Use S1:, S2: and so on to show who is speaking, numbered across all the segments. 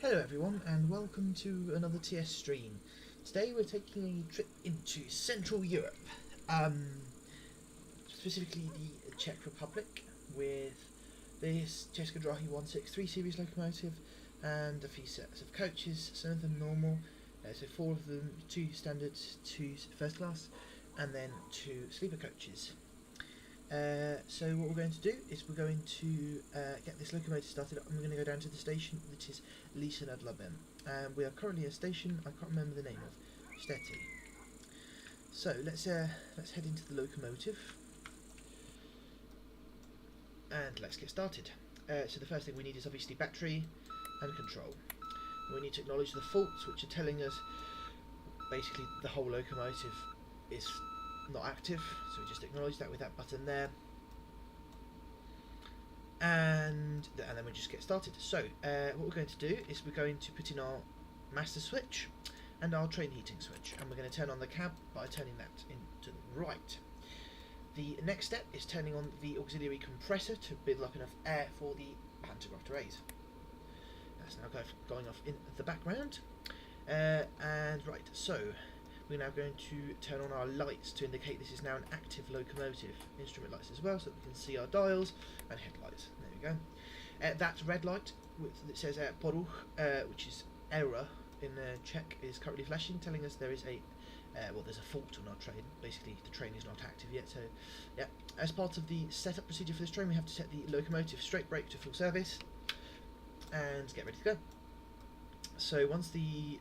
S1: Hello everyone and welcome to another TS stream. Today we're taking a trip into Central Europe, specifically the Czech Republic, with this Česká dráhy 163 series locomotive and a few sets of coaches, some of them normal, so 4 of them, 2 standard, 2 first class, and then 2 sleeper coaches. So what we're going to do is we're going to get this locomotive started up, and we're going to go down to the station, which is Lisa nad Labem. We are currently at a station I can't remember the name of, Steti. So let's head into the locomotive and let's get started. So the first thing we need is obviously battery and control. We need to acknowledge the faults, which are telling us basically the whole locomotive is not active, so we just acknowledge that with that button there, and then we just get started. So what we're going to do is we're going to put in our master switch and our train heating switch, and we're going to turn on the cab by turning that into the right. The next step is turning on the auxiliary compressor to build up enough air for the pantograph to raise. That's now going off in the background, and right, so we're now going to turn on our lights to indicate this is now an active locomotive. Instrument lights as well, so that we can see our dials and headlights. There we go. That red light that says poruch, which is error in Czech, is currently flashing, telling us there is there's a fault on our train. Basically, the train is not active yet. So, yeah. As part of the setup procedure for this train, we have to set the locomotive straight brake to full service and get ready to go. So once the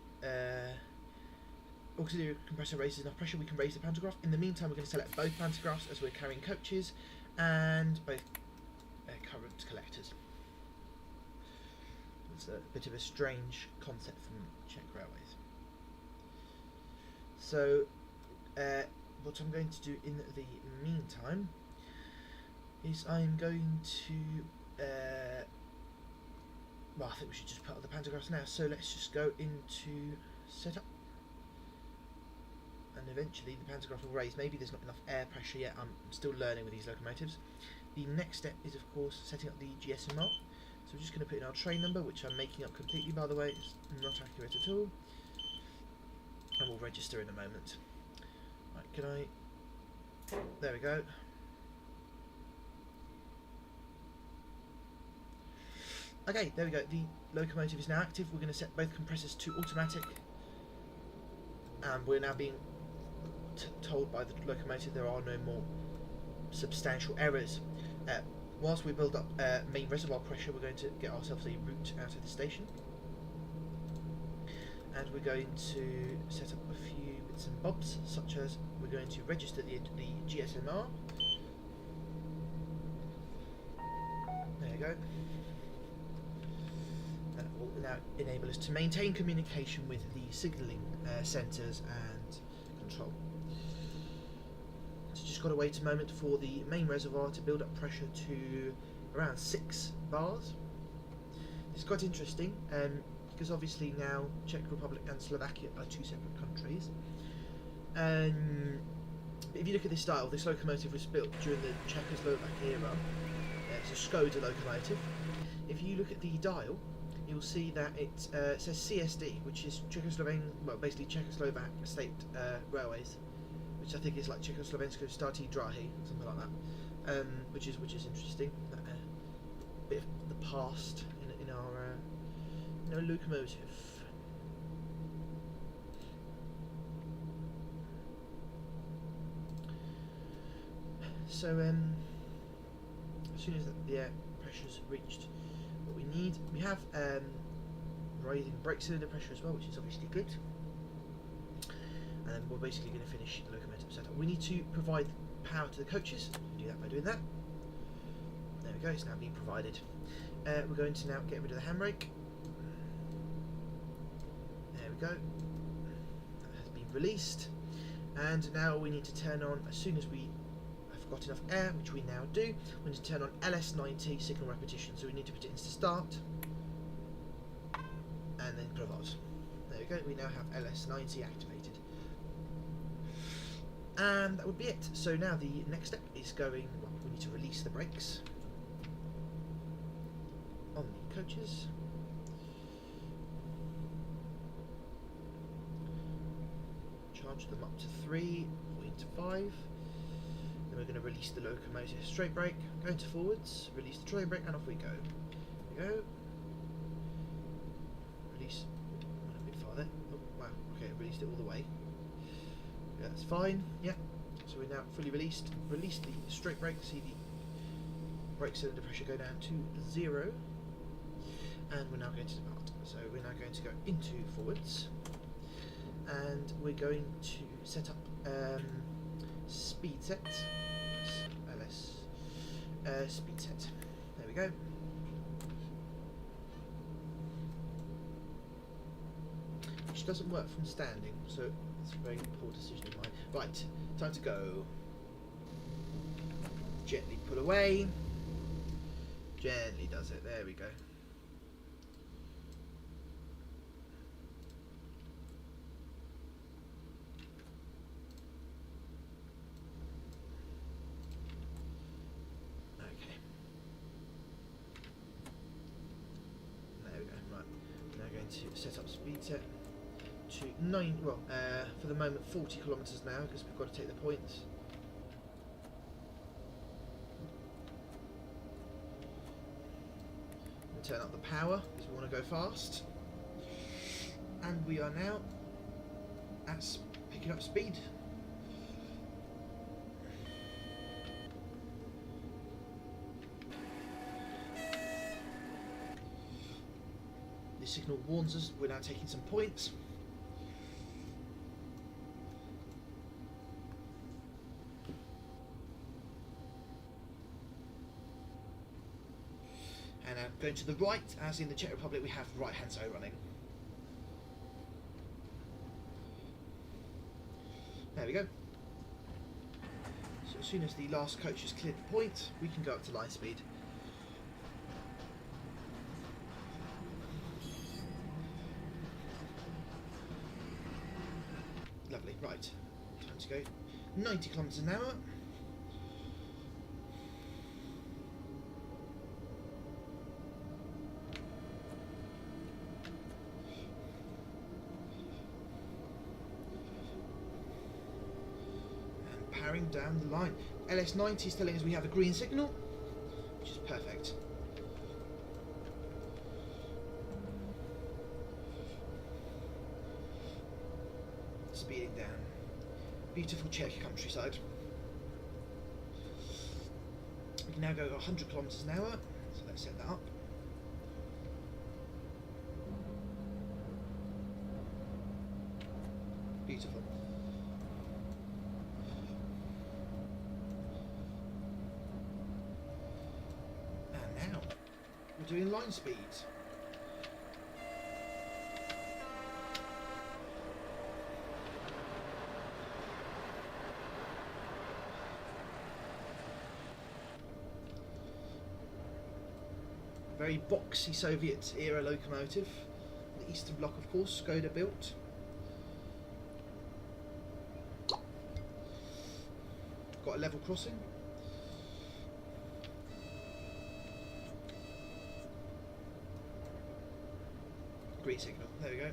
S1: auxiliary compressor raises enough pressure, we can raise the pantograph. In the meantime, we're going to select both pantographs as we're carrying coaches and both current collectors. It's a bit of a strange concept from Czech Railways. So what I'm going to do in the meantime is I'm going to I think we should just put up the pantographs now, so let's just go into setup. And eventually the pantograph will raise. Maybe there's not enough air pressure yet. I'm still learning with these locomotives. The next step is, of course, setting up the GSMR. So we're just going to put in our train number, which I'm making up completely, by the way. It's not accurate at all. And we'll register in a moment. Right, can I... There we go. Okay, there we go. The locomotive is now active. We're going to set both compressors to automatic. And we're now being told by the locomotive there are no more substantial errors. Whilst we build up main reservoir pressure, we're going to get ourselves a route out of the station, and we're going to set up a few bits and bobs, such as we're going to register the GSMR. There you go. That will now enable us to maintain communication with the signalling centres and control. So just got to wait a moment for the main reservoir to build up pressure to around 6 bars. It's quite interesting because obviously now Czech Republic and Slovakia are 2 separate countries. If you look at this style, this locomotive was built during the Czechoslovak era. It's a Skoda locomotive. If you look at the dial, you'll see that it says CSD, which is basically Czechoslovak State Railways, which I think is like Czechoslovensko Státní dráhy, something like that, which is interesting. A bit of the past in our locomotive. So as soon as the air pressure's reached what we need, we have rising brake cylinder pressure as well, which is obviously good. And then we're basically going to finish the locomotive setup. We need to provide power to the coaches. We do that by doing that. There we go, it's now being provided. We're going to now get rid of the handbrake. There we go. That has been released. And now we need to turn on, as soon as we have got enough air, which we now do, we need to turn on LS90 signal repetition. So we need to put it into start and then provad. There we go, we now have LS90 activated. And that would be it. So now the next step is we need to release the brakes on the coaches. charge them up to 3, into 5. Then we're going to release the locomotive straight brake, go into forwards, release the trolley brake, and off we go. There we go. Release. Went a bit far there. Oh, wow. Okay, released it all the way. Yeah, that's fine. Yeah. So we're now fully released. Release the straight brake. See the brake cylinder pressure go down to 0. And we're now going to depart. So we're now going to go into forwards. And we're going to set up speed set. LS. Speed set. There we go. Which doesn't work from standing, so it's a very poor decision of mine. Right, time to go. Gently pull away. Gently does it. There we go. Okay. There we go. Right. Now going to set up speed set to 9. Well, for the moment 40 kilometres now because we've got to take the points. And turn up the power because we want to go fast. And we are now at picking up speed. The signal warns us we're now taking some points. And now going to the right, as in the Czech Republic we have right hand side running. There we go. So as soon as the last coach has cleared the point, we can go up to line speed. Lovely, right. Time to go 90 kilometres an hour. Powering down the line. LS90 is telling us we have a green signal, which is perfect. Speeding down. Beautiful Czech countryside. We can now go 100 kilometres an hour, so let's set that up. Beautiful. Doing line speed. Very boxy Soviet era locomotive. The Eastern Bloc, of course, Skoda built. Got a level crossing. Green signal. There we go.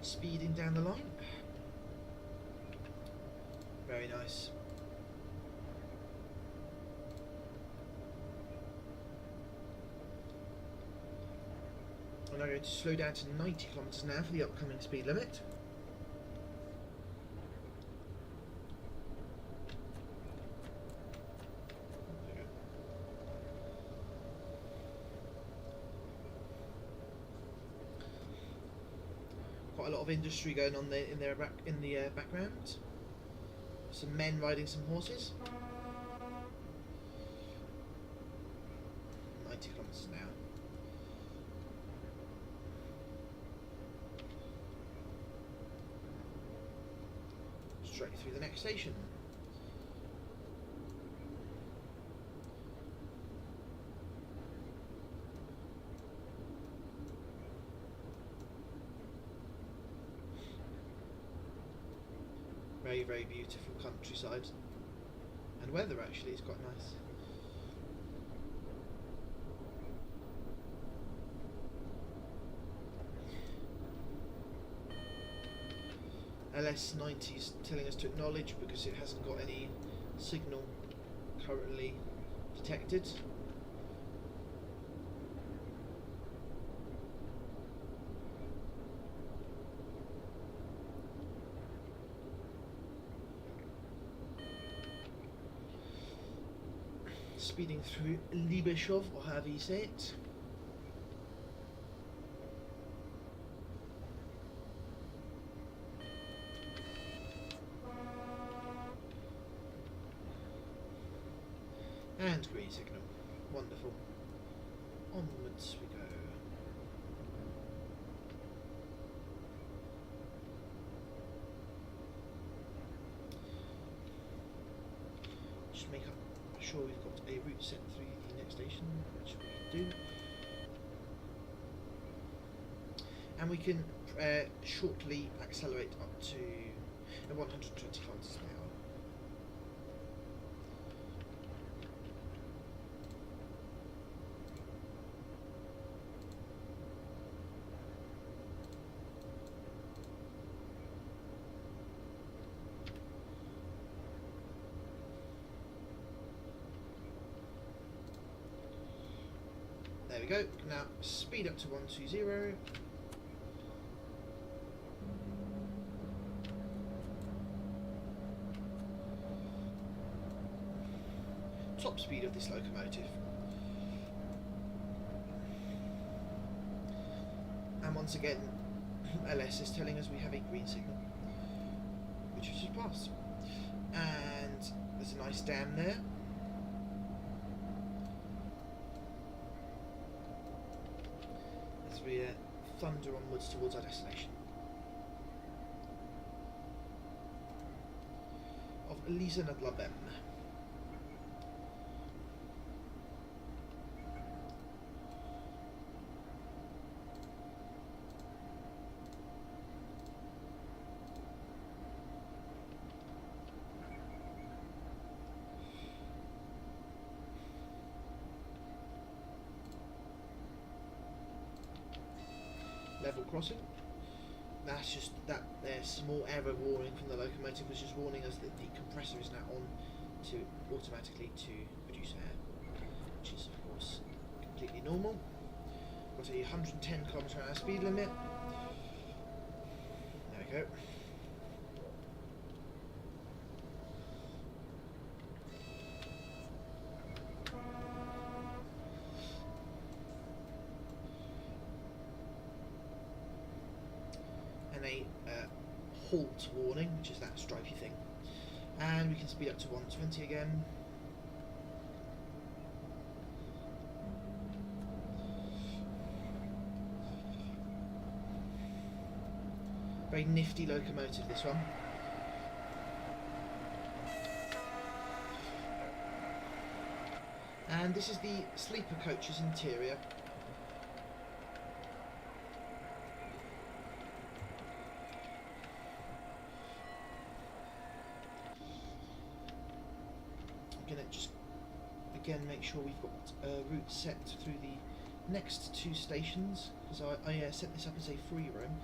S1: Speeding down the line. Very nice. I'm now going to slow down to 90 kilometres an hour for the upcoming speed limit. Quite a lot of industry going on there in the background. Some men riding some horses. 90 kilometres an hour. Straight through the next station. Very, very beautiful countryside. And weather actually is quite nice. LS90 is telling us to acknowledge because it hasn't got any signal currently detected. Speeding through Libeshov, or however you say it. And green signal. Wonderful. Onwards we go. Just make sure we've got a route set through the next station, which we do. And we can shortly accelerate up to 120 kilometers an hour. There we go. Now speed up to 120. Top speed of this locomotive. And once again, LS is telling us we have a green signal, which we should pass. And there's a nice dam there. As we thunder onwards towards our destination of Lisa nad Labem. Level crossing. That's just that small error warning from the locomotive was just warning us that the compressor is now on to automatically to produce air, which is of course completely normal. Got a 110 km/h speed limit. There we go. And a halt warning, which is that stripy thing. And we can speed up to 120 again. Very nifty locomotive, this one. And this is the sleeper coach's interior. I'm going to just again make sure we've got a route set through the next two stations, because I set this up as a free roam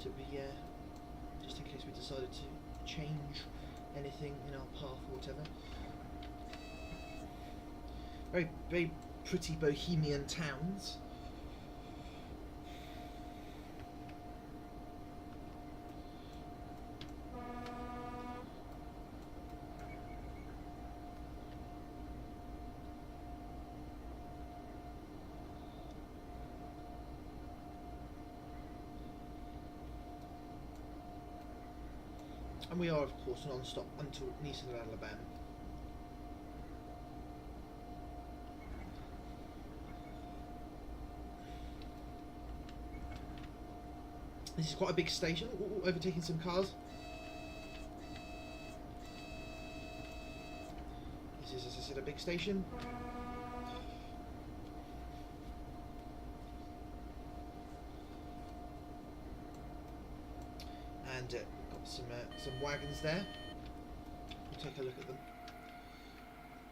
S1: to be just in case we decided to change anything in our path or whatever. Very, very pretty bohemian towns. And we are, of course, non-stop until Nice and Alabama. This is quite a big station. Ooh, overtaking some cars. This is, as I said, a big station. And got some wagons there. We'll take a look at them.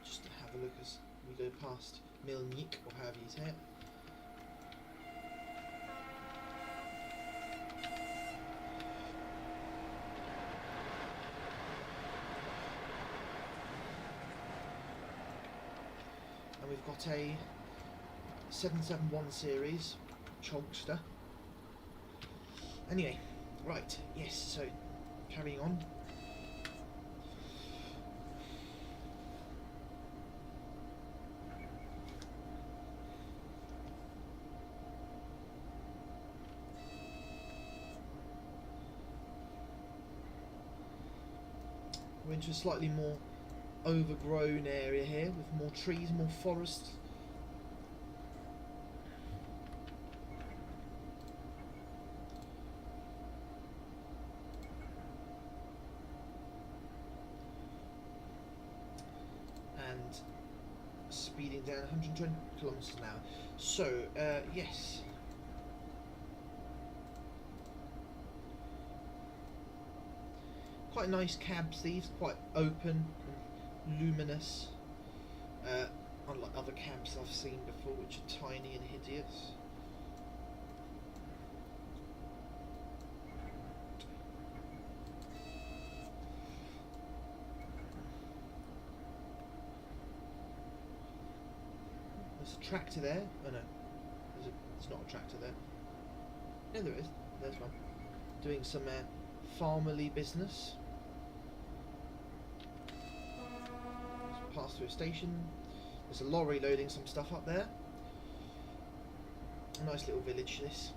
S1: Just to have a look as we go past Milnik, or however you say it. we've got a 771 series Chogster. Anyway, right, yes, so carrying on. We're into a slightly more overgrown area here with more trees, more forest. And speeding down 120 kilometers an hour. So, yes. Quite nice cabs these, quite open and luminous, unlike other cabs I've seen before which are tiny and hideous. There's a tractor there. Oh no, there's not a tractor there. Yeah, there is. There's one. Doing some farmerly business. Pass through a station. There's a lorry loading some stuff up there. A nice little village, this.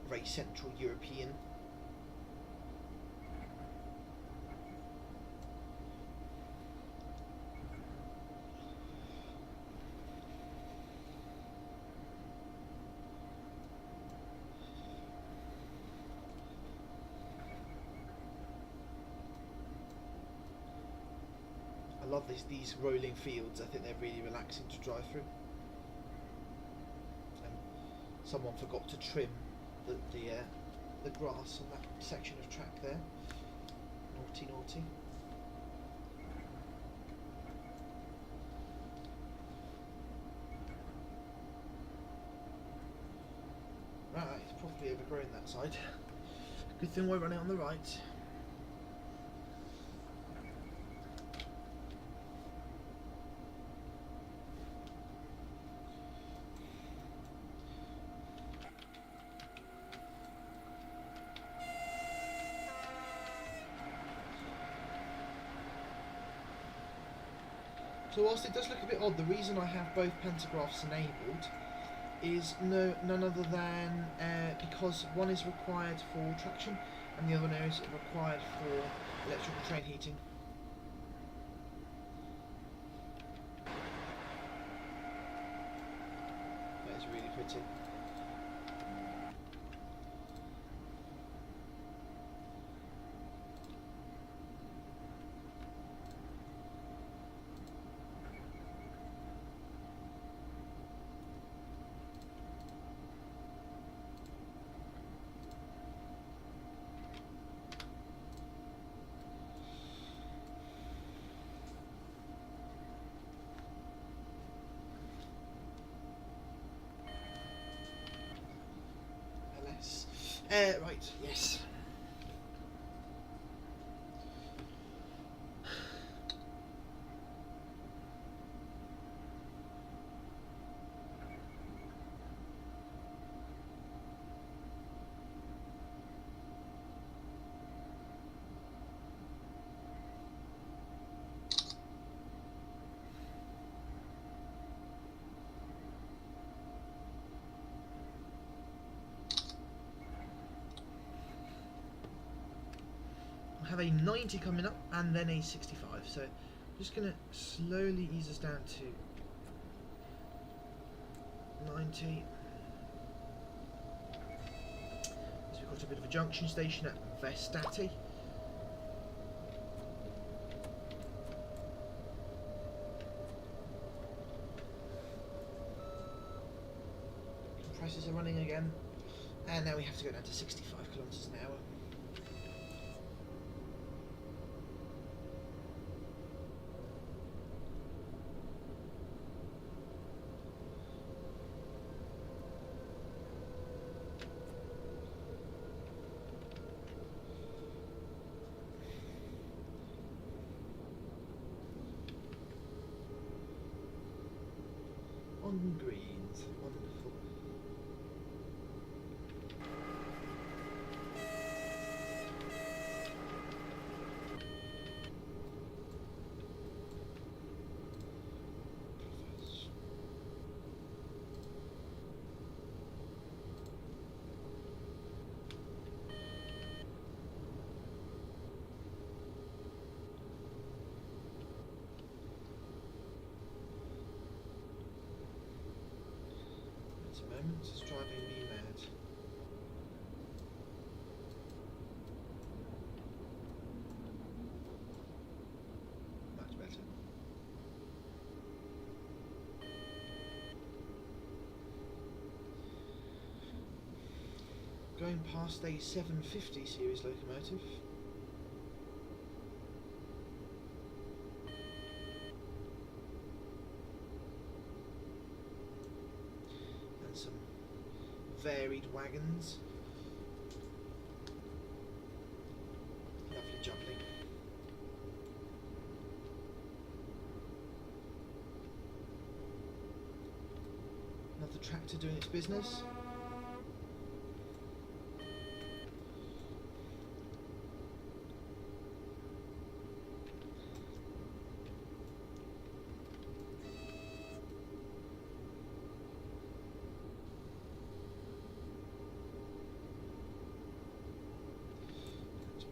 S1: Very Central European. I love these rolling fields. I think they're really relaxing to drive through. Someone forgot to trim the grass on that section of track there. Naughty, naughty. Right, it's properly overgrown that side. Good thing we're running on the right. So whilst it does look a bit odd, the reason I have both pantographs enabled is none other than because one is required for traction and the other one is required for electrical train heating. That is really pretty. Right, yes. Have a 90 coming up and then a 65, so I'm just going to slowly ease us down to 90. So we've got a bit of a junction station at Vestati. Compressors are running again, and now we have to go down to 65 kilometers an hour. moment. It's driving me mad. Much better. Going past a 750 series locomotive. And some varied wagons. Lovely jubbly. Another tractor doing its business.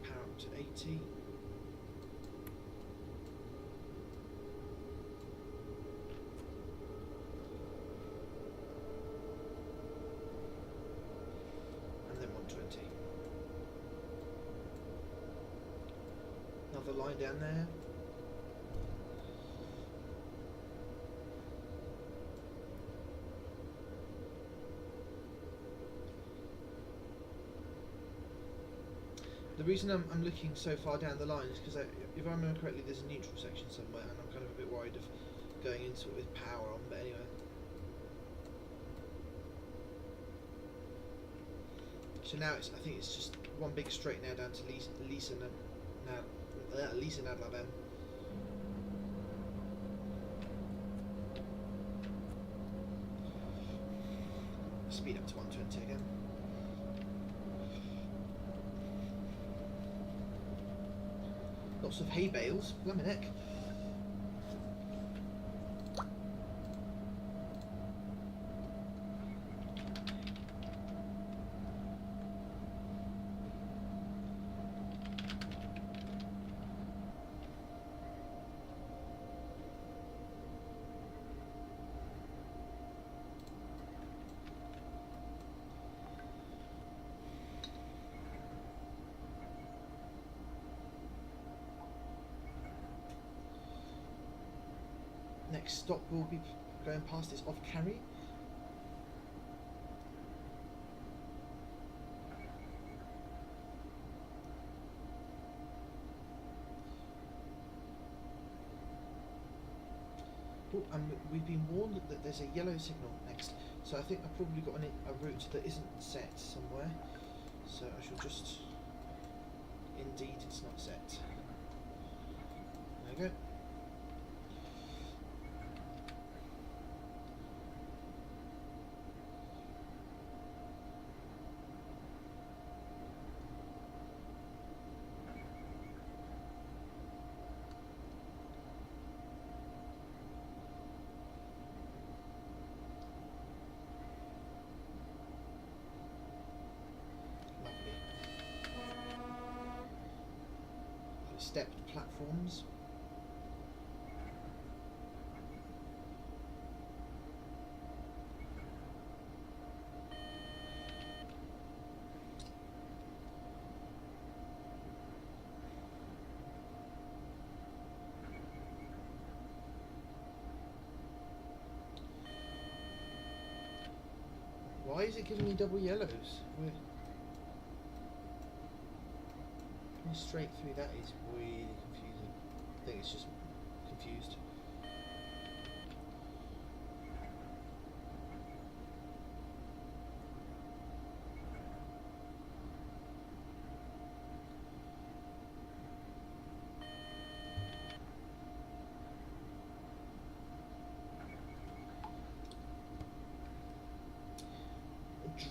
S1: Power up to 80. And then 120. Another line down there. The reason I'm looking so far down the line is because, if I remember correctly, there's a neutral section somewhere, and I'm kind of a bit worried of going into it with power on, but anyway. So now I think it's just one big straight now down to Lisa Nadlabem. Speed up to 120 again. Lots of hay bales, blimey neck. Next stop we'll be going past is off Carry. Oh, and we've been warned that there's a yellow signal next, so I think I've probably got a route that isn't set somewhere, so I shall just... Indeed it's not set. There we go. Stepped platforms. Why is it giving me double yellows? Straight through that is really confusing. I think it's just confused.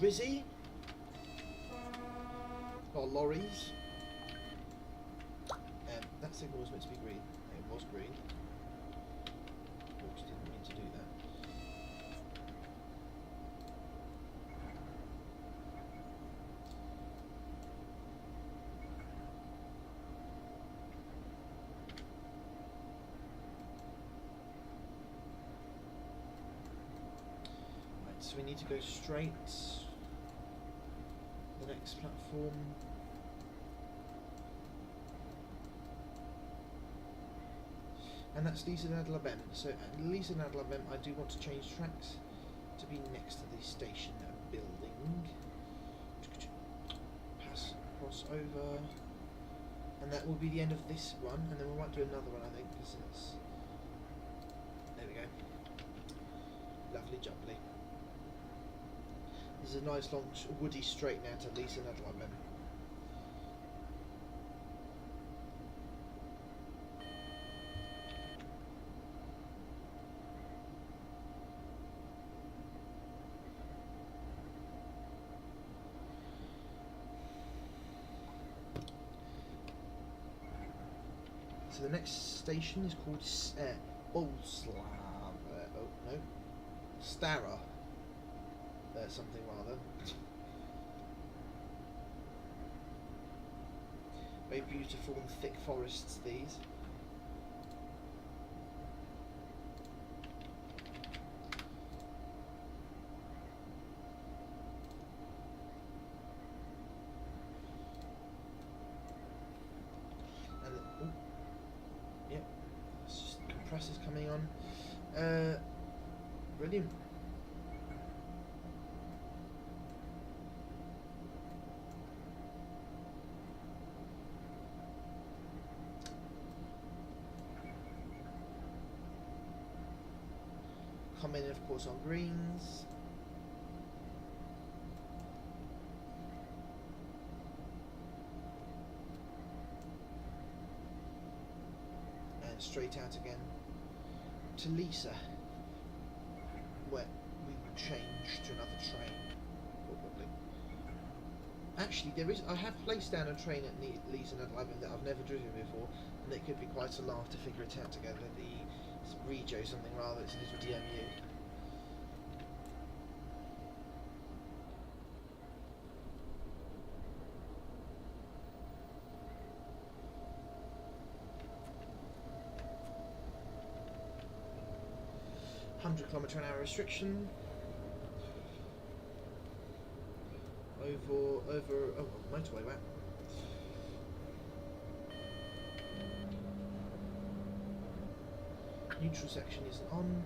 S1: Drizzy or lorries. That signal was meant to be green. It was green. Which didn't mean to do that. Right, so we need to go straight. The next platform. And that's Lysa Nad Labem. So at Lysa Nad Labem I do want to change tracks to be next to the station building. Cross over. And that will be the end of this one, and then we might do another one, I think, because it's... There we go. Lovely jubbly. This is a nice long woody straight now to Lysa Nad Labem. So the next station is called Bolslav. Oh no, Stara. Something rather. Very beautiful and thick forests these. And oh, yep, it's just compressors coming on. Brilliant. Coming in, of course, on greens. And straight out again to Lysa, where we will change to another train, probably. Actually, I have placed down a train at Lysa Nad Labem that I've never driven before, and it could be quite a laugh to figure it out together. The Regio something rather, it's a little DMU. km/h restriction. Over motorway back. Neutral section is on.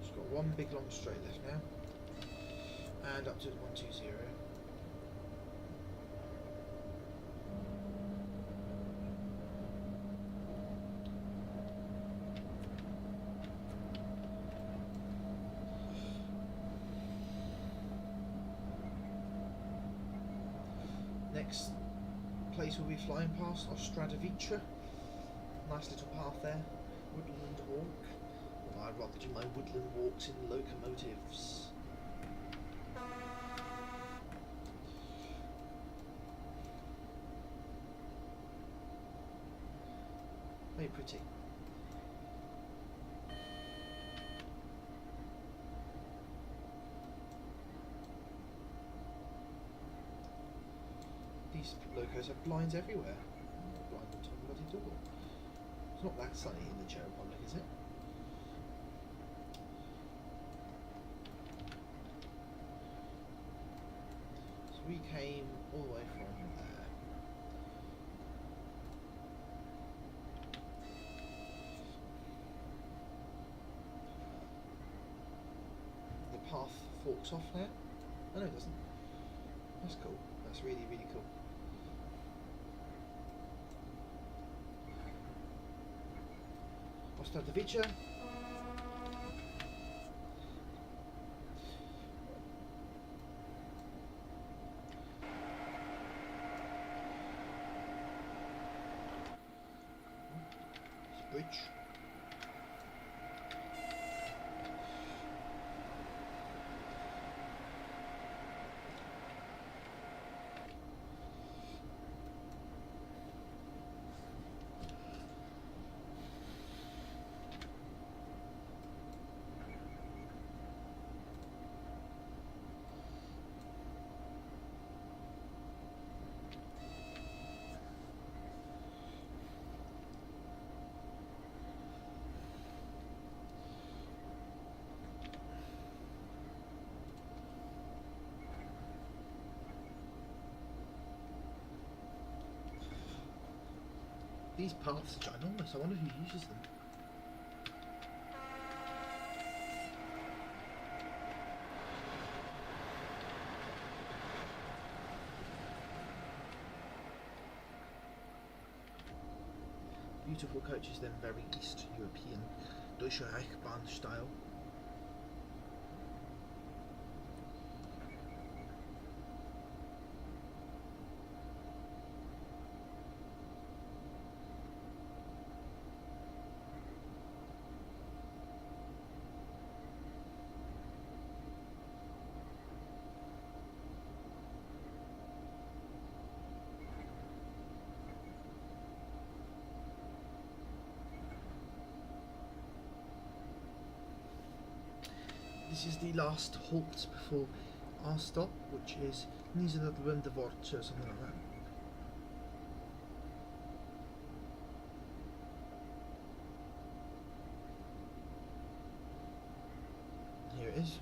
S1: Just got one big long straight left now. And up to 120. Next place we'll be flying past Ostradovica. Nice little path there. Woodland walk. Well, I'd rather do my woodland walks in locomotives. Very pretty. These locos have blinds everywhere. Blind on top of the bloody door. It's not that sunny in the Czech Republic, is it? So we came all the way from there. The path forks off now? Oh no, it doesn't. That's cool. That's really, really cool. Ostradovica. Bridge. These paths are ginormous. I wonder who uses them. Beautiful coaches, then very East European Deutsche Reichsbahn style. This is the last halt before our stop, which is Niederlande-Worts or something like that. Here it is.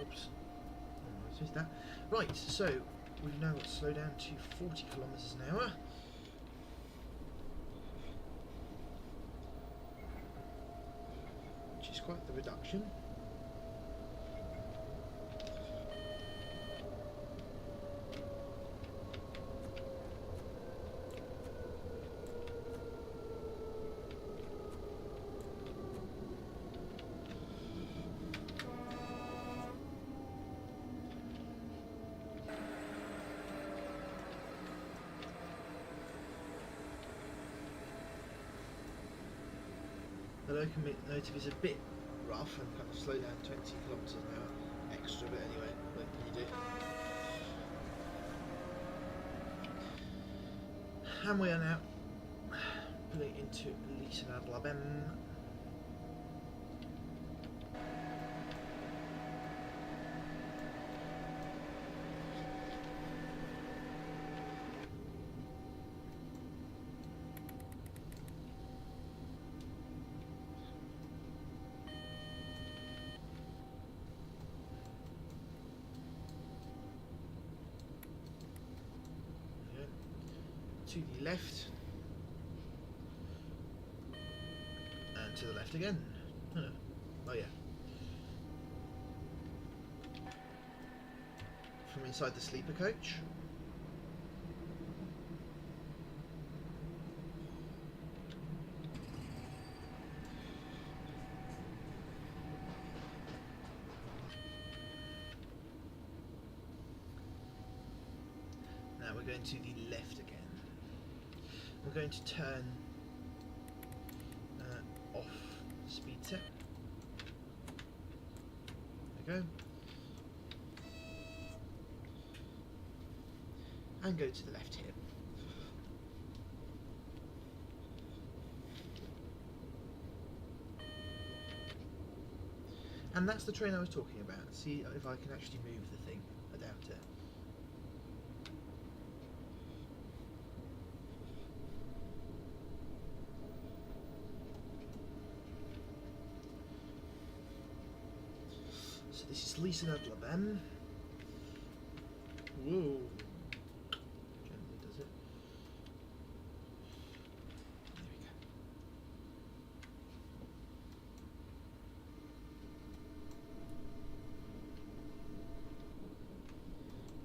S1: Oops. Noticed that. Right, so we've now got to slow down to 40 kilometres an hour. Which is quite the reduction. The locomotive is a bit rough and kind of slow down 20 kilometres an hour extra, but anyway, what can you do? And we are now pulling into Liesenoord-Labem. To the left and to the left again. Oh yeah. From inside the sleeper coach. Now we're going to the left again. We're going to turn off speed set. There we go. And go to the left here. And that's the train I was talking about. See if I can actually move the thing. I doubt it. So this is Liesenoord-Labem. Whoa. Gently does it. There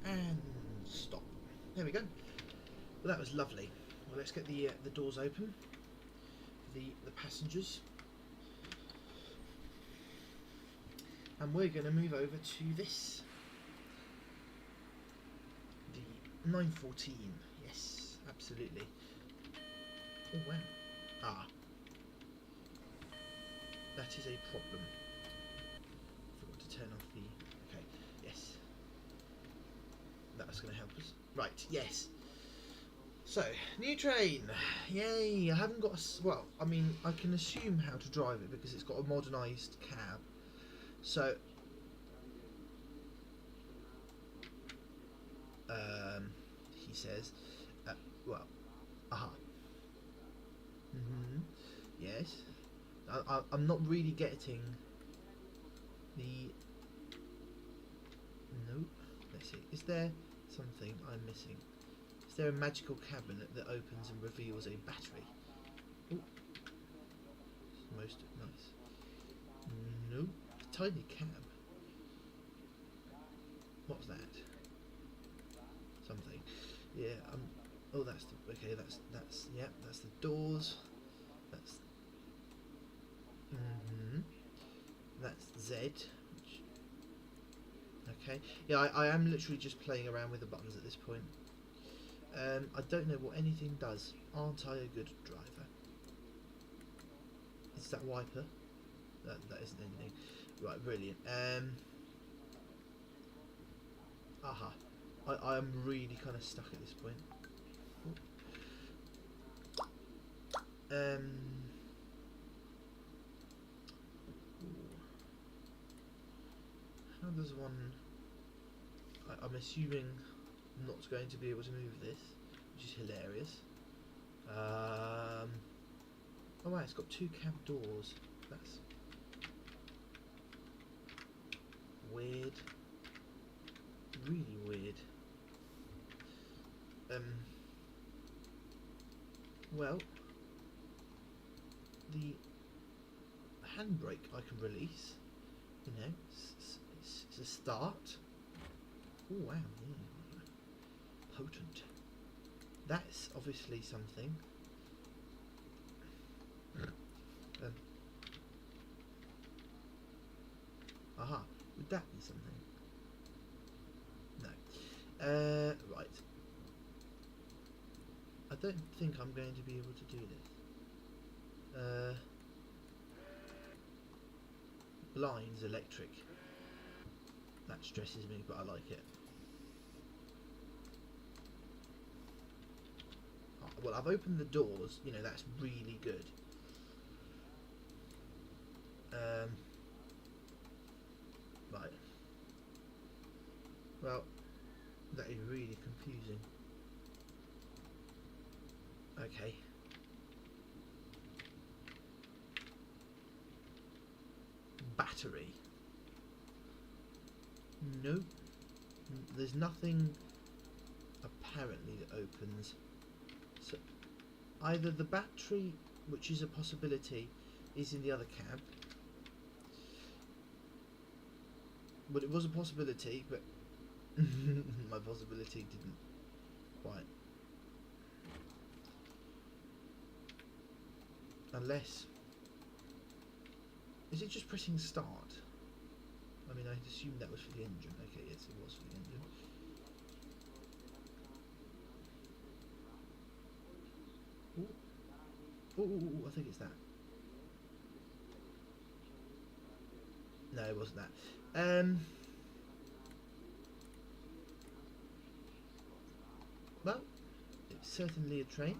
S1: we go. And stop. There we go. Well, that was lovely. Well, let's get the doors open for the passengers. And we're going to move over to this. The 914. Yes, absolutely. Oh, wow. Ah. That is a problem. Forgot to turn off the... Okay, yes. That's going to help us. Right, yes. So, new train. Yay! I haven't got well, I mean, I can assume how to drive it because it's got a modernised cab. So, he says, well, aha. Yes. I'm not really getting the. Nope. Let's see. Is there something I'm missing? Is there a magical cabinet that opens and reveals a battery? Ooh. Most nice. Nope. A tiny cab. What's that? Something. Yeah. Oh, that's the. Okay. That's. Yeah. That's the doors. That's. That's Z. Okay. Yeah. I am literally just playing around with the buttons at this point. I don't know what anything does. Aren't I a good driver? Is that wiper? That isn't anything. Right, brilliant. Aha. I am really kind of stuck at this point. How does one... I'm assuming I'm not going to be able to move this, which is hilarious. Oh wow, it's got two cab doors. That's weird. Really weird. Well, the handbrake I can release. You know, it's a start. Oh wow, yeah. Potent. That's obviously something. Aha, would that be something? No. Right. I don't think I'm going to be able to do this. Blinds electric. That stresses me, but I like it. Oh, well, I've opened the doors. You know, that's really good. Right. Well, that is really confusing. Okay. Battery. Nope. There's nothing apparently that opens. So either the battery, which is a possibility, is in the other cab. Well, it was a possibility, but my possibility didn't quite. Unless... Is it just pressing start? I mean, I assumed that was for the engine. Okay, yes, it was for the engine. Ooh, I think it's that. No, it wasn't that. Well, it's certainly a train,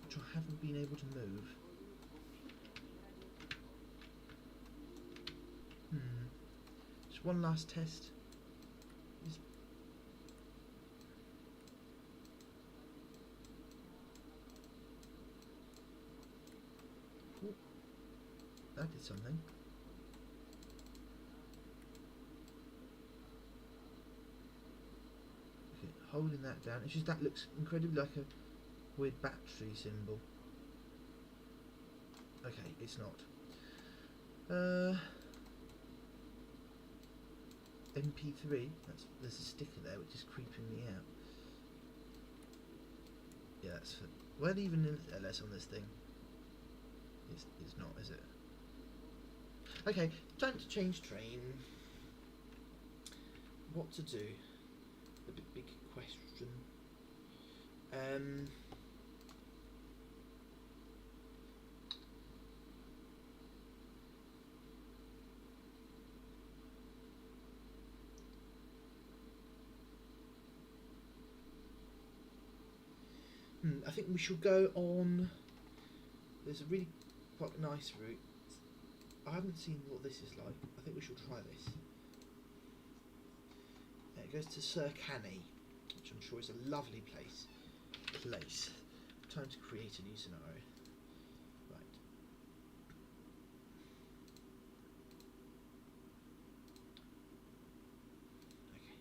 S1: which I haven't been able to move. Just one last test. Ooh, that did something. Okay, holding that down. It's just that looks incredibly like a weird battery symbol. Okay, it's not. MP3. There's a sticker there which is creeping me out. Yeah, that's for... Where even LS on this thing? It's not, is it? Okay, time to change train. What to do? The big question. I think we shall go on. There's a really quite nice route. I haven't seen what this is like. I think we shall try this. It goes to Sir Canny, which I'm sure is a lovely place. Time to create a new scenario. Right. Okay.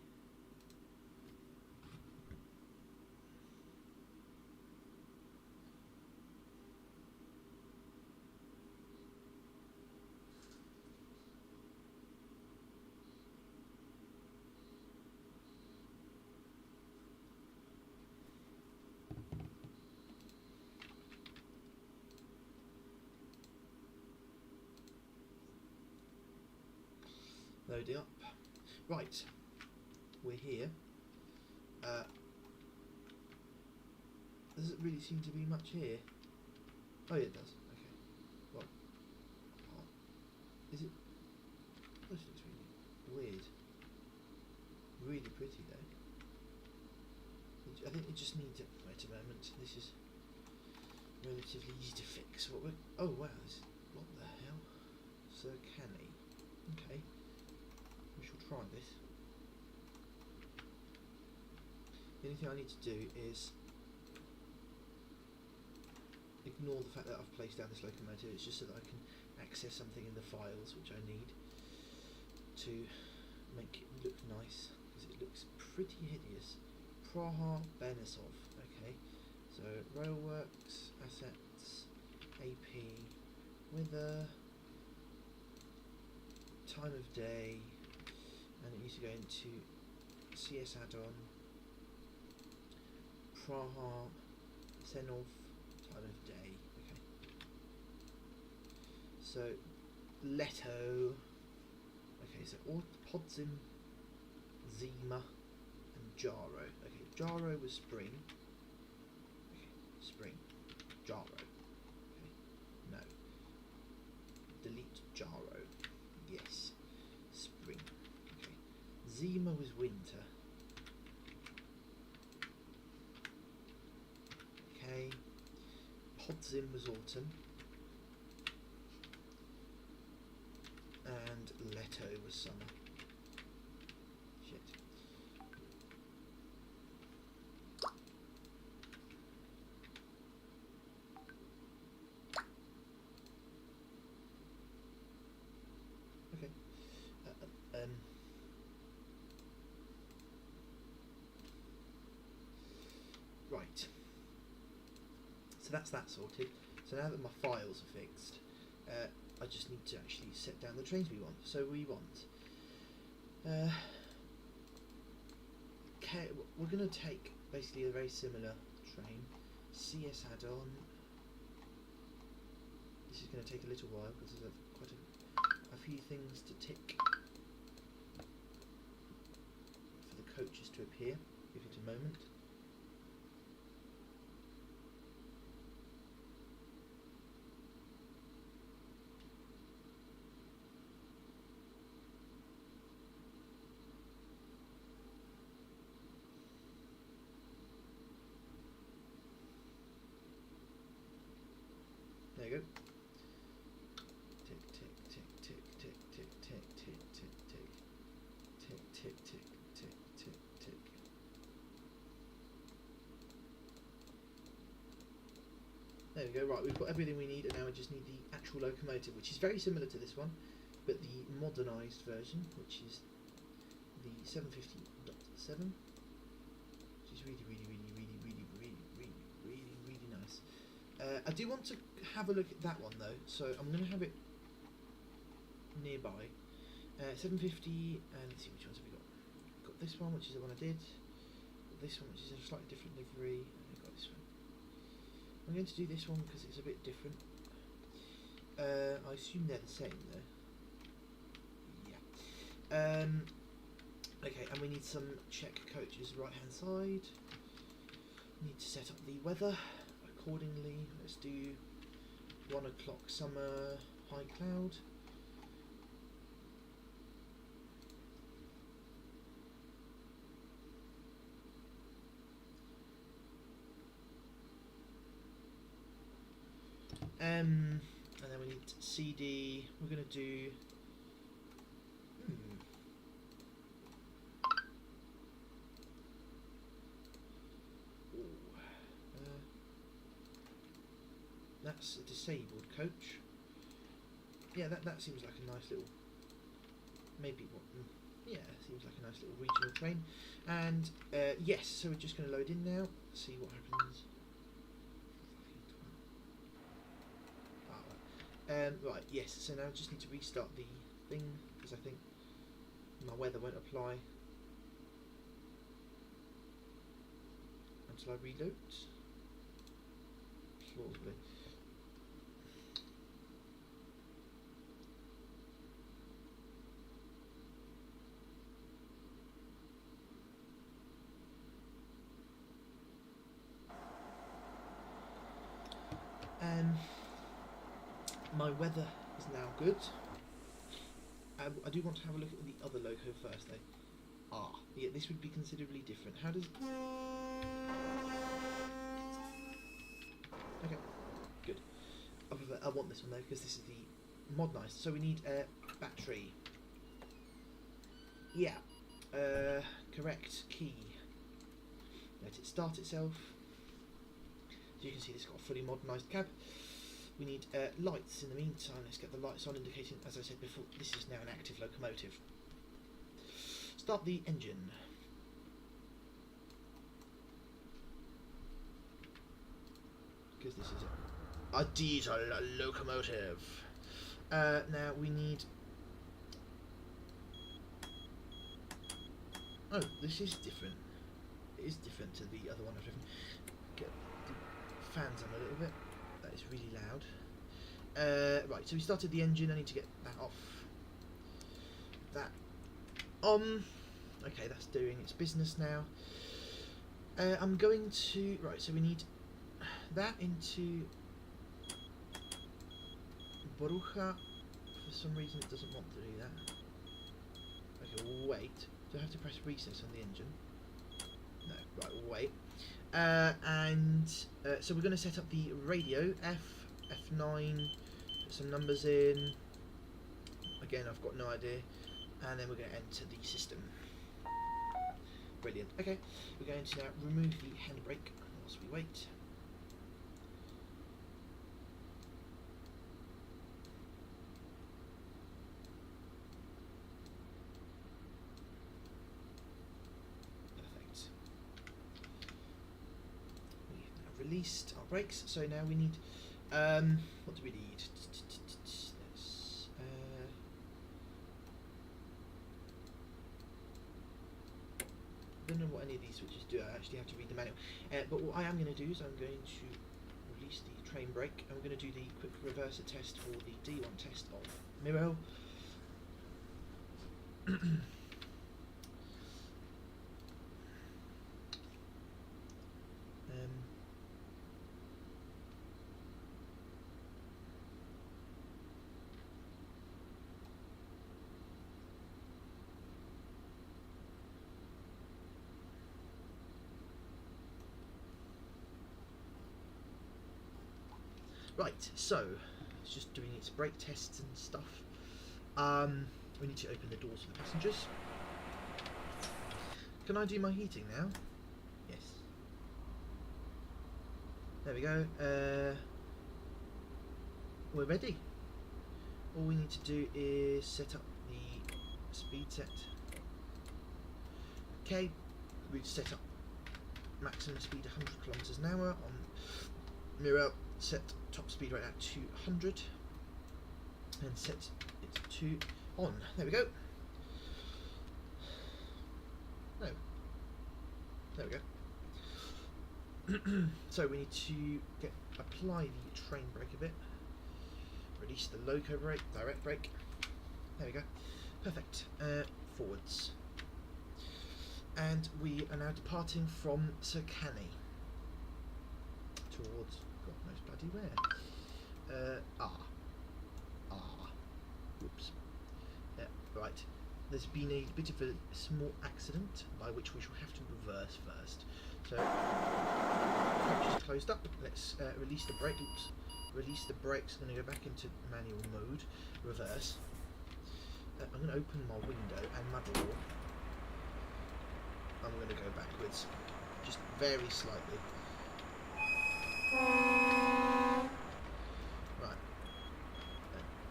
S1: Loading up. Right, we're here. Doesn't really seem to be much here. Oh yeah, it does. Okay. Well, is it? This looks really weird. Really pretty though. I think it just needs a wait a moment. This is relatively easy to fix. What we're oh wow, what the hell? Sir Canny. Okay. We shall try this. The only thing I need to do is ignore the fact that I've placed down this locomotive. It's just so that I can access something in the files which I need to make it look nice, because it looks pretty hideous. Praha Benesov. Okay, so railworks, assets, AP, weather, time of day, and it needs to go into CS add-on, Praha, Senov, time of day. Okay, so Leto. Okay, so Podzim, Zima, and Jaro. Okay, Jaro was spring. Okay, spring. Jaro. Okay, no. Delete Jaro. Yes. Spring. Okay. Zima was winter. Okay. Podzim was autumn. And Leto was summer. Shit. Okay. Right. So that's that sorted. So now that my files are fixed, I just need to actually set down the trains we want. So we want we're going to take basically a very similar train, CS add-on. This is going to take a little while because there's quite a few things to tick for the coaches to appear. Give it a moment. There you go. Tick, tick, tick, tick, tick, tick, tick, tick, tick, tick. Tick, tick, tick, tick, tick, tick. There we go, right, we've got everything we need, and now we just need the actual locomotive, which is very similar to this one, but the modernised version, which is the 750.7, which is really, really, really, really, really, really, really, really, really nice. I do want to have a look at that one though, so I'm going to have it nearby. 750, and let's see which ones have we got. Got this one, which is the one I did. Got this one, which is a slightly different livery. And I've got this one. I'm going to do this one because it's a bit different. I assume they're the same though. Yeah. Okay, and we need some check coaches right hand side. Need to set up the weather accordingly. Let's do 1 o'clock summer, high cloud. And then we need CD. We're going to do... that's a disabled coach. Yeah, that seems like a nice little... Maybe what... Yeah, seems like a nice little regional train. And yes, so we're just going to load in now. See what happens. Right, yes, so now I just need to restart the thing because I think my weather won't apply until I reload. Plausibly. My weather is now good. I do want to have a look at the other loco first though. Yeah, this would be considerably different. How does... Okay, good. I want this one though because this is the modernised. So we need a battery. Yeah, correct key. Let it start itself. As you can see, this has got a fully modernised cab. We need lights in the meantime. Let's get the lights on, indicating, as I said before, this is now an active locomotive. Start the engine. Because this is a diesel locomotive. Now we need... Oh, this is different. It is different to the other one I've driven. Get the fans on a little bit. That is really loud. Right, so we started the engine. I need to get that off. That on. Okay, that's doing its business now. I'm going to... Right, so we need that into Borucha. For some reason it doesn't want to do that. Okay, we'll wait. Do I have to press recess on the engine? No, right, we'll wait. So we're going to set up the radio, F9, put some numbers in. Again, I've got no idea. And then we're going to enter the system. Brilliant. Okay, we're going to now remove the handbrake whilst we wait. Released our brakes, so now we need what do we need? I don't know what any of these switches do. I actually have to read the manual, but what I am going to do is I'm going to release the train brake and we're going to do the quick reverser test for the D1 test of Miro. Right, so it's just doing its brake tests and stuff. We need to open the doors for the passengers. Can I do my heating now? Yes. There we go. We're ready. All we need to do is set up the speed set. Okay, we've set up maximum speed 100 kilometers an hour on Miro. Set top speed right at 200 and set it to on. There we go. No. There we go. So we need to apply the train brake a bit. Release the loco brake, direct brake. There we go. Perfect. Forwards. And we are now departing from Serkany towards God knows bloody where. Whoops. Yeah, right. There's been a bit of a small accident by which we shall have to reverse first. So, coach is closed up. Let's release the brake. Oops. release the brakes. I'm going to go back into manual mode, reverse. I'm going to open my window and my door. I'm going to go backwards, just very slightly. Right.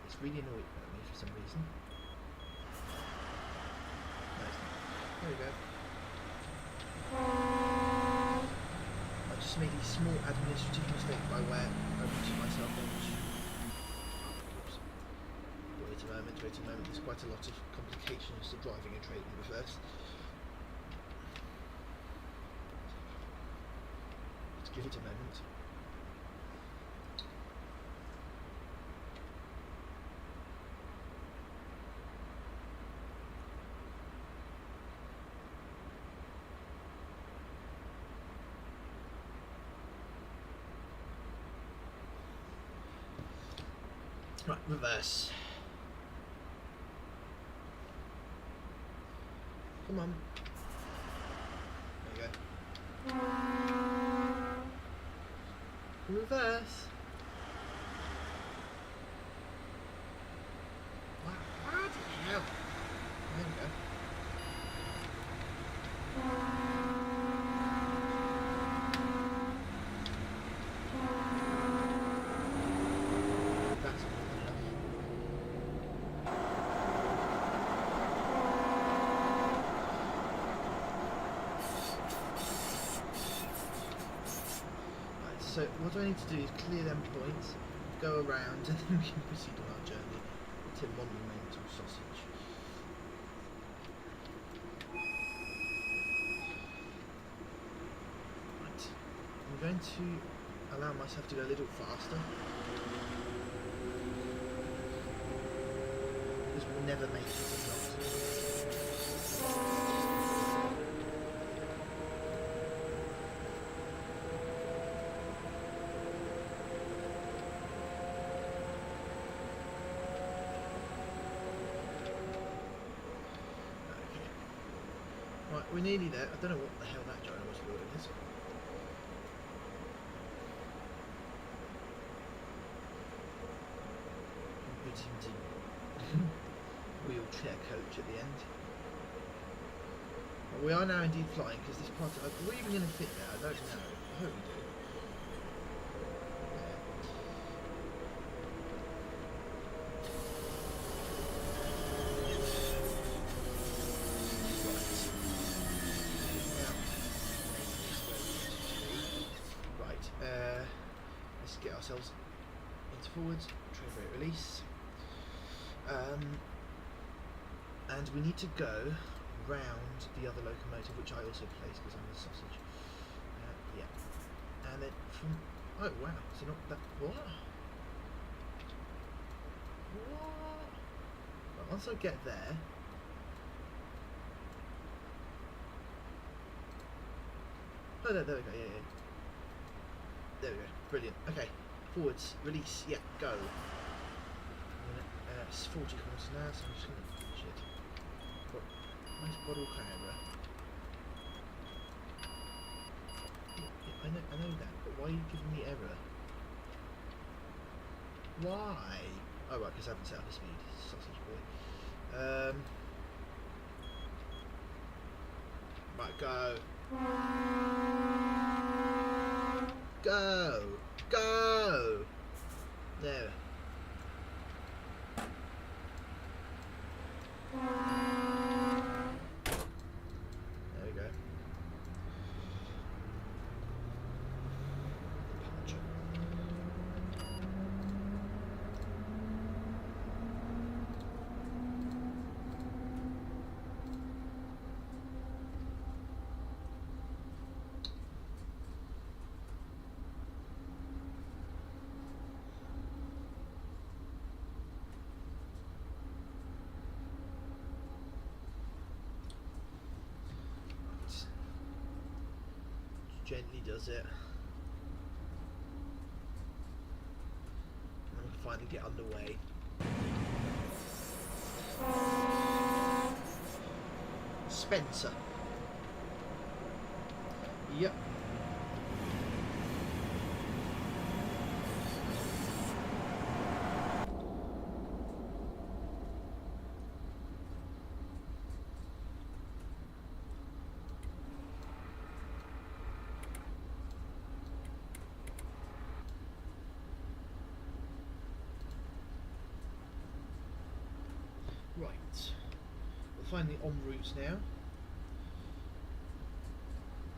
S1: It's really annoying me for some reason. No, it's not. There we go. I just made a small administrative mistake by where I muted myself on. Oops. Wait a moment, wait a moment. There's quite a lot of complications to driving a train in reverse. Let's give it a moment. Right, reverse. Come on. There you go. Reverse. Wow, what the hell? There we go. That's more than enough. Right, so what I need to do is clear them points, go around, and then we can proceed on our journey to Monumental Sausage. Right, I'm going to allow myself to go a little faster. Because we'll never make it if not. Okay. Right, we're nearly there. I don't know what the hell that gyro building is. Wheelchair coach at the end. Well, we are now indeed flying because this part. Are we even going to fit there? I don't know. I hope we do. Right. Let's get ourselves into forwards. Train brake release. And we need to go round the other locomotive, which I also placed because I'm the sausage. Yeah. And then from... Oh, wow. So not that... What? What? Right, once I get there... Oh, there we go. Yeah. There we go. Brilliant. Okay. Forwards. Release. Yeah. Go. It's 40 kilometers an hour, so I'm just going to... Shit. Nice bottle camera. Yeah, I know that, but why are you giving me error? Why? Oh right, because I haven't set up a speed. Sausage boy. Right, go. Go! Go! There. There we go. Departure. Gently does it. And we can finally get underway. Spencer. Yep. Right. We're finally en route now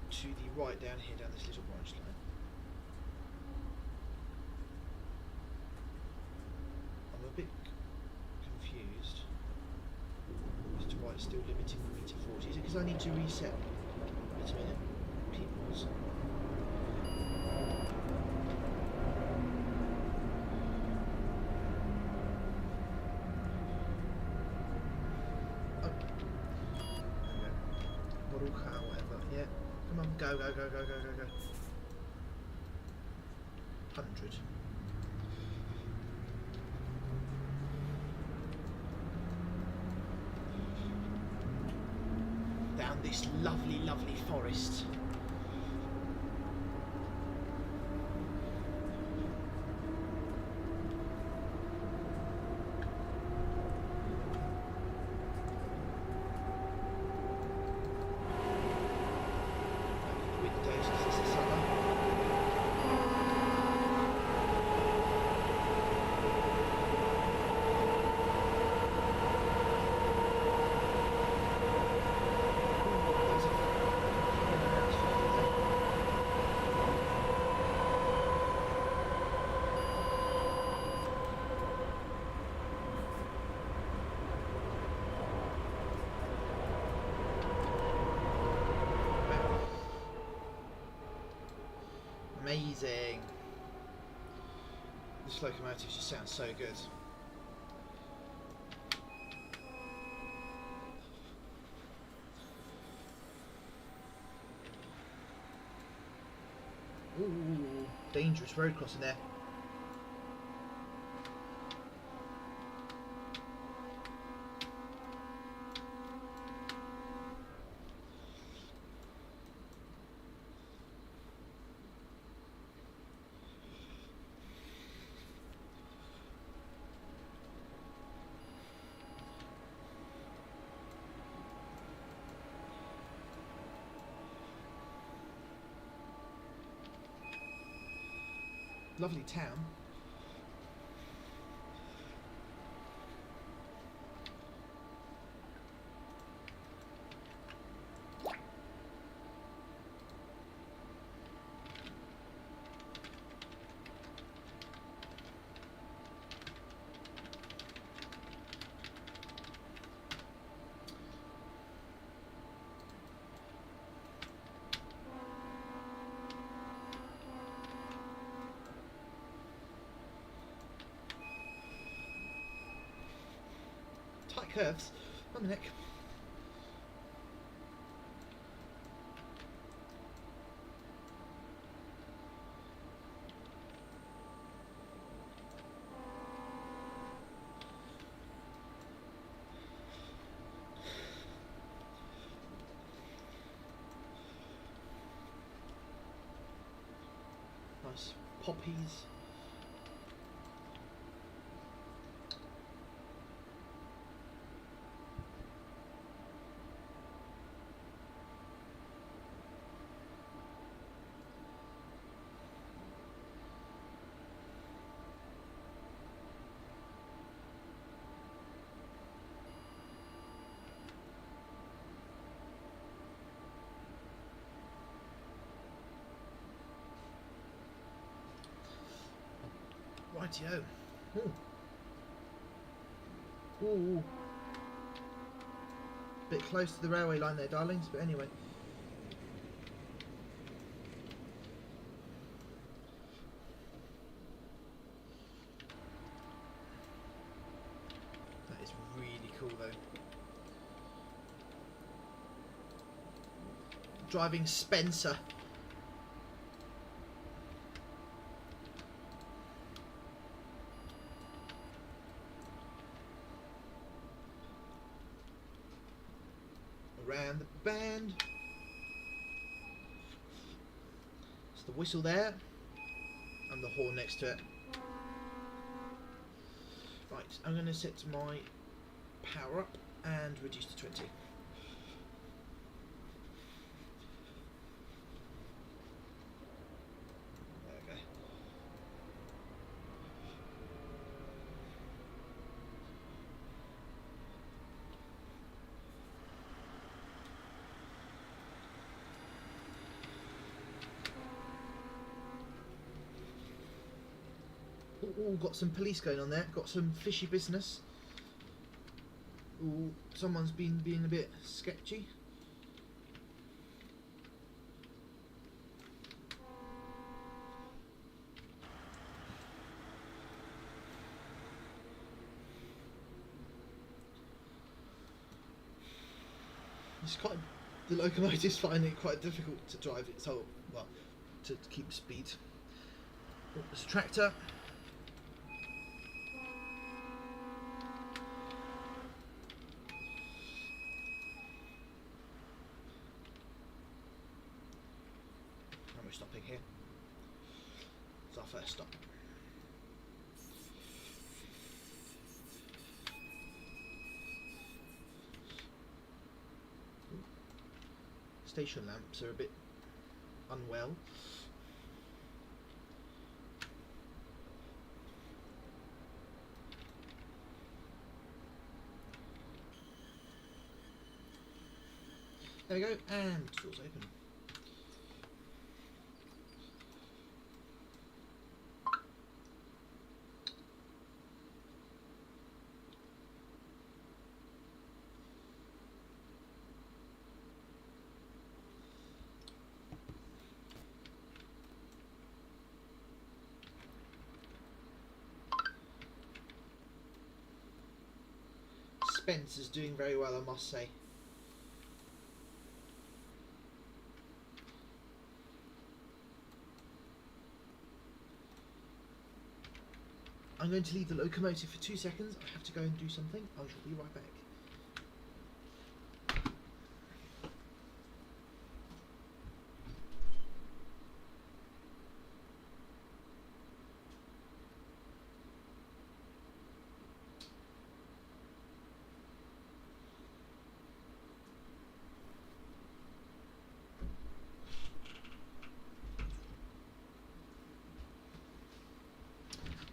S1: to the right down here, down this little branch line. I'm a bit confused as to why it's still limiting me to 40. Is it because I need to reset? Wait a minute. Peoples. Model car, whatever. Yeah. Come on, go, go, go, go, go, go, go. 100. Down this lovely, lovely forest. Windows, 'cause it's the summer. There's a amazing. This locomotive just sounds so good. Ooh, dangerous road crossing there. Lovely town. Tight curves on the neck. Nice poppies. Rightio. Ooh. Ooh. Bit close to the railway line there, darlings, but anyway. That is really cool though. Driving Spencer. Around the bend. It's the whistle there and the horn next to it. Right, I'm going to set my power up and reduce to 20. Okay. Ooh, got some police going on there. Got some fishy business. Ooh, someone's been being a bit sketchy. It's quite. The locomotive's finding it quite difficult to drive it. So, well, to keep speed. Oh, there's a tractor. And we're stopping here. It's our first stop. Station lamps are a bit unwell. There we go, and doors open. Spence is doing very well, I must say. I'm going to leave the locomotive for 2 seconds. I have to go and do something. I shall be right back.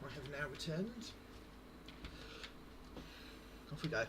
S1: I have now returned. Off we go.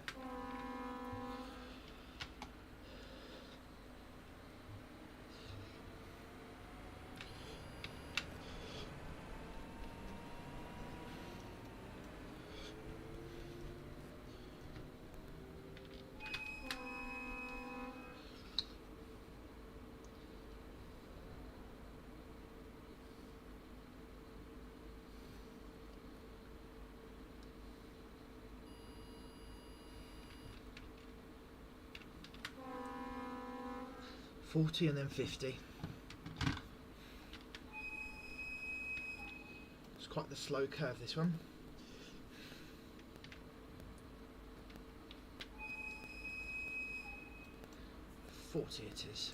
S1: $40 and then $50. It's quite the slow curve, this one. $40 it is.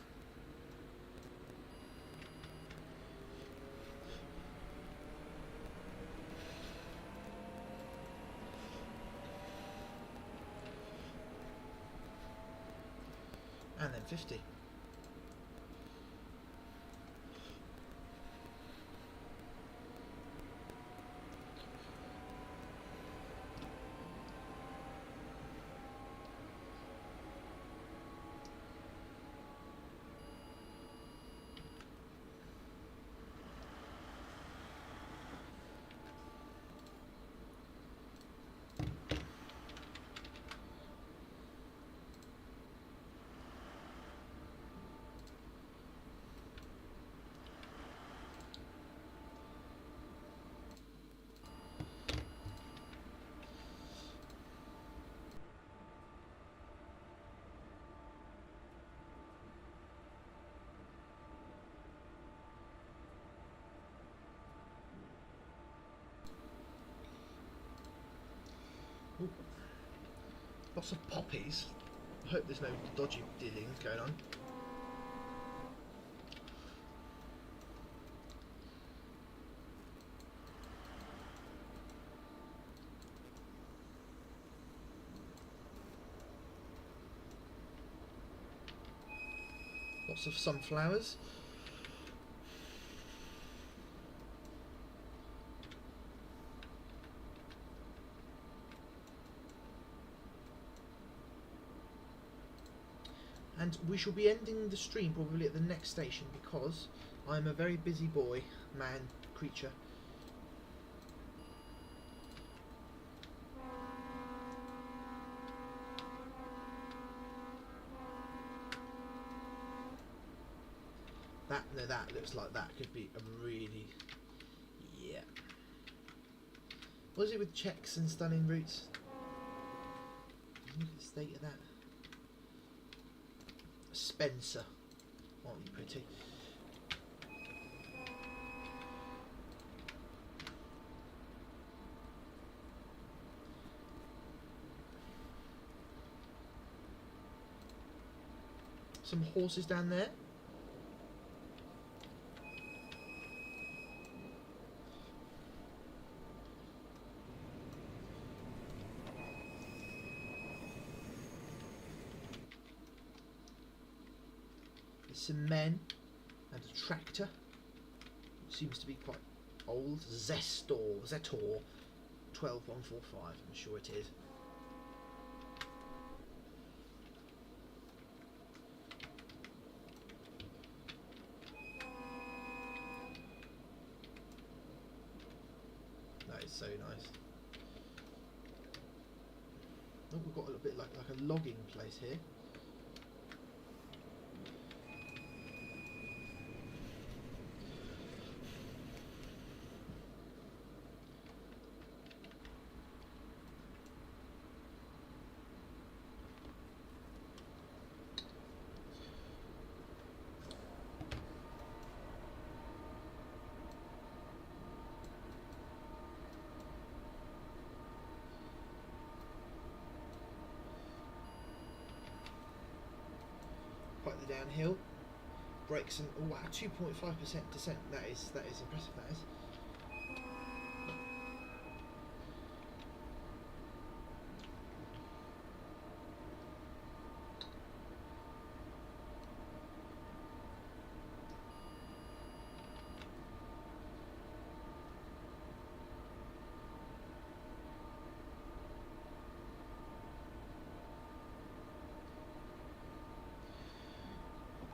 S1: And then 50. Ooh. Lots of poppies. I hope there's no dodgy dealings going on. Lots of sunflowers. And we shall be ending the stream probably at the next station because I'm a very busy boy, man, creature. of that looks like that could be a really, yeah. What is it with checks and stunning roots? Look at the state of that. Spencer, aren't you pretty? Some horses down there. There's some men and a tractor. Seems to be quite old. Zetor 12145, I'm sure it is. That is so nice. Oh, we've got a little bit like a logging place here. Quite the downhill. Brakes and oh wow, 2.5% descent. That is impressive. That is.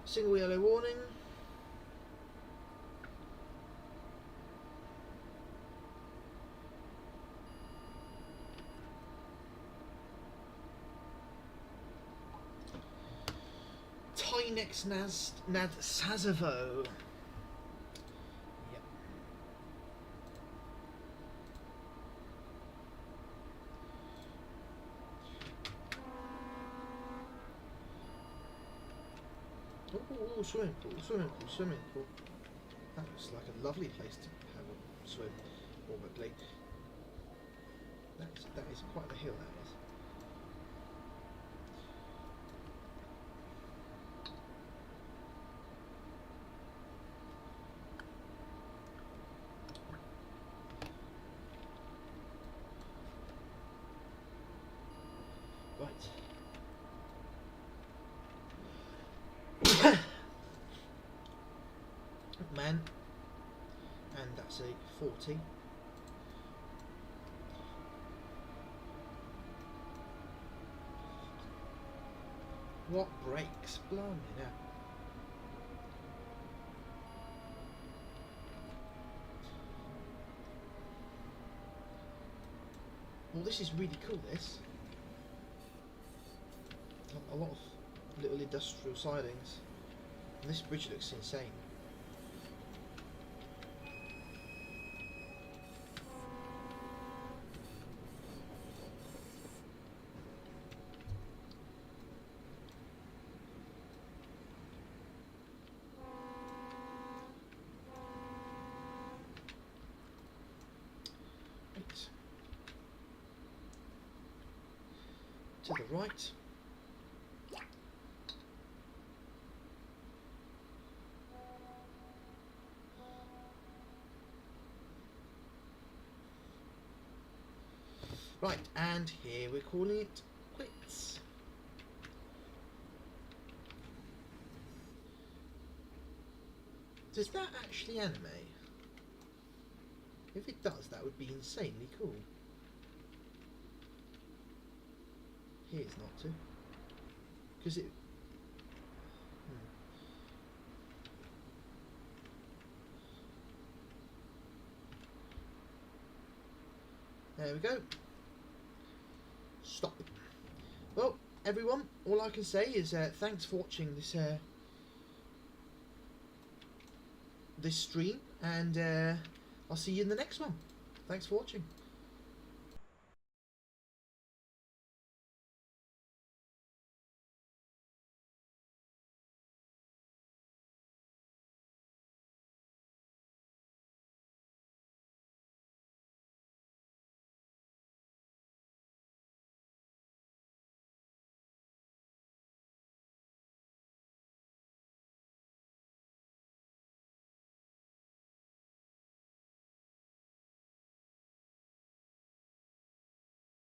S1: Single yellow warning. Tynex Nad Sazavo. Yep. Oh, swimming pool. That looks like a lovely place to have a swim, probably. That is quite the hill, that is. Right. Man, and that's a 40. What brakes? Blimey now. Well, this is really cool, this. A lot of little industrial sidings. And this bridge looks insane. To the right. Right, and here we're calling it quits. Does that actually animate? If it does, that would be insanely cool. Here's not to, because it. There we go. Stop. Well, everyone, all I can say is thanks for watching this this stream, and I'll see you in the next one. Thanks for watching.